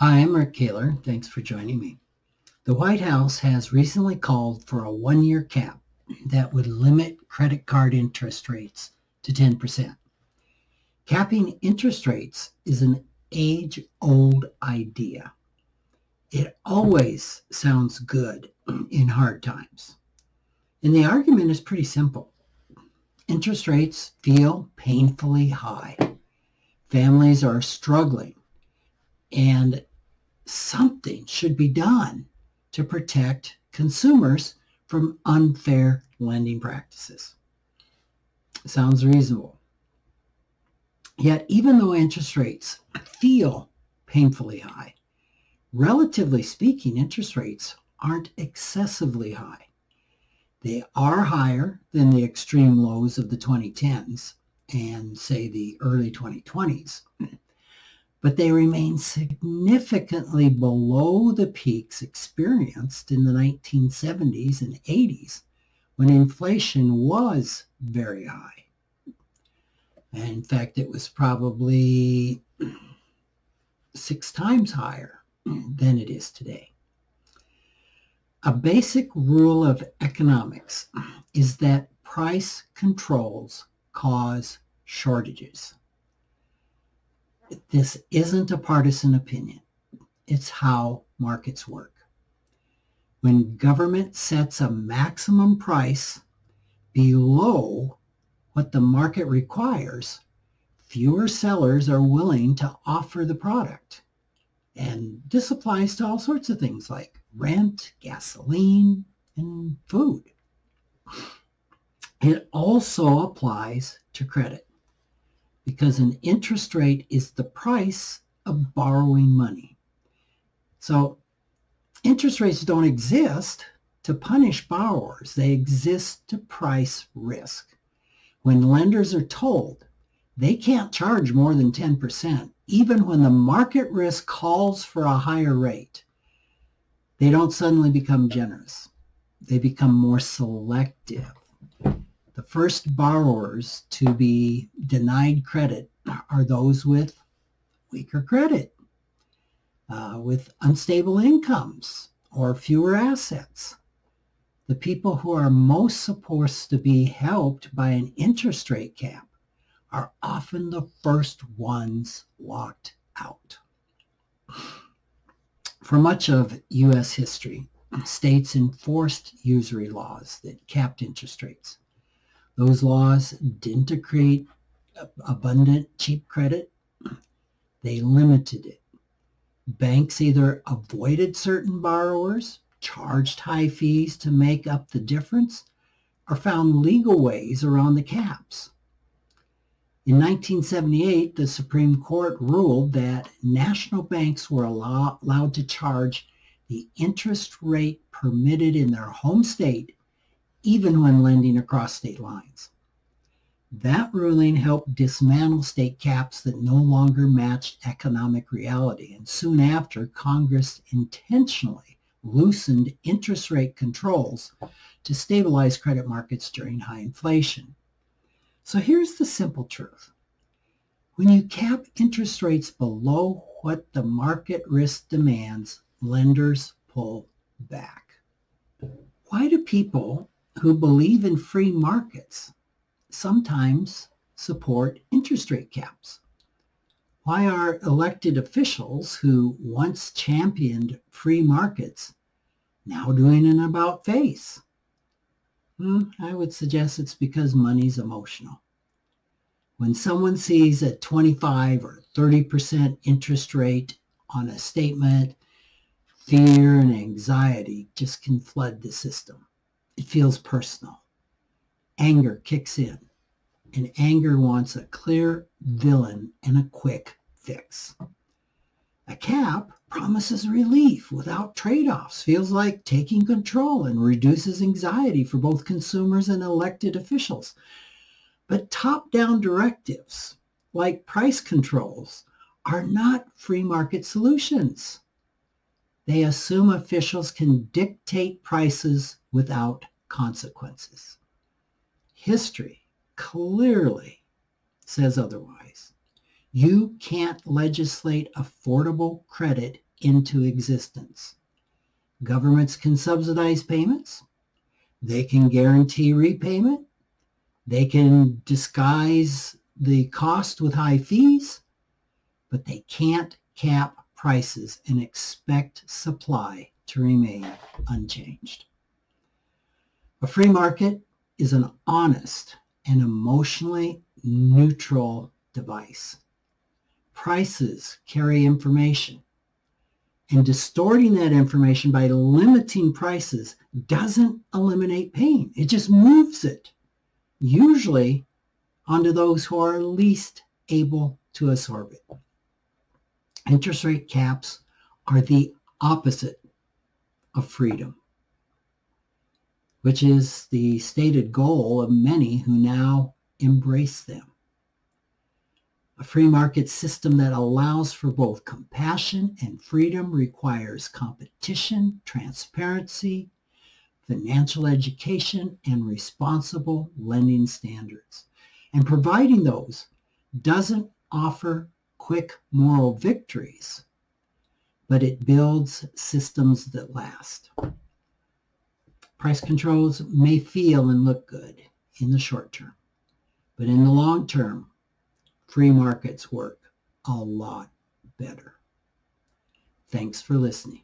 Hi, I'm Rick Kaler. Thanks for joining me. The White House has recently called for a one-year cap that would limit credit card interest rates to 10%. Capping interest rates is an age-old idea. It always sounds good in hard times. And the argument is pretty simple. Interest rates feel painfully high. Families are struggling, and something should be done to protect consumers from unfair lending practices. Sounds reasonable. Yet, even though interest rates feel painfully high, relatively speaking, interest rates aren't excessively high. They are higher than the extreme lows of the 2010s and, say, the early 2020s, but they remain significantly below the peaks experienced in the 1970s and 80s when inflation was very high. And in fact, it was probably 6 times higher than it is today. A basic rule of economics is that price controls cause shortages. This isn't a partisan opinion. It's how markets work. When government sets a maximum price below what the market requires, fewer sellers are willing to offer the product. And this applies to all sorts of things like rent, gasoline, and food. It also applies to credit because an interest rate is the price of borrowing money. So interest rates don't exist to punish borrowers. They exist to price risk. When lenders are told they can't charge more than 10%, even when the market risk calls for a higher rate, they don't suddenly become generous. They become more selective. The first borrowers to be denied credit are those with weaker credit, with unstable incomes or fewer assets. The people who are most supposed to be helped by an interest rate cap are often the first ones locked out. For much of U.S. history, states enforced usury laws that capped interest rates. Those laws didn't create abundant, cheap credit. They limited it. Banks either avoided certain borrowers, charged high fees to make up the difference, or found legal ways around the caps. In 1978, the Supreme Court ruled that national banks were allowed to charge the interest rate permitted in their home state, even when lending across state lines. That ruling helped dismantle state caps that no longer matched economic reality, and soon after, Congress intentionally loosened interest rate controls to stabilize credit markets during high inflation. So here's the simple truth. When you cap interest rates below what the market risk demands, lenders pull back. Why do people who believe in free markets sometimes support interest rate caps? Why are elected officials who once championed free markets now doing an about-face? I would suggest it's because money's emotional. When someone sees a 25 or 30% interest rate on a statement, fear and anxiety just can flood the system. It feels personal. Anger kicks in, and anger wants a clear villain and a quick fix. A cap promises relief without trade-offs, feels like taking control, and reduces anxiety for both consumers and elected officials. But top-down directives, like price controls, are not free market solutions. They assume officials can dictate prices without consequences. History clearly says otherwise. You can't legislate affordable credit into existence. Governments can subsidize payments. They can guarantee repayment. They can disguise the cost with high fees, but they can't cap prices and expect supply to remain unchanged. A free market is an honest and emotionally neutral device. Prices carry information, and distorting that information by limiting prices doesn't eliminate pain. It just moves it, usually onto those who are least able to absorb it. Interest rate caps are the opposite of freedom, which is the stated goal of many who now embrace them. A free market system that allows for both compassion and freedom requires competition, transparency, financial education, and responsible lending standards. And providing those doesn't offer quick moral victories, but it builds systems that last. Price controls may feel and look good in the short term, but in the long term, free markets work a lot better. Thanks for listening.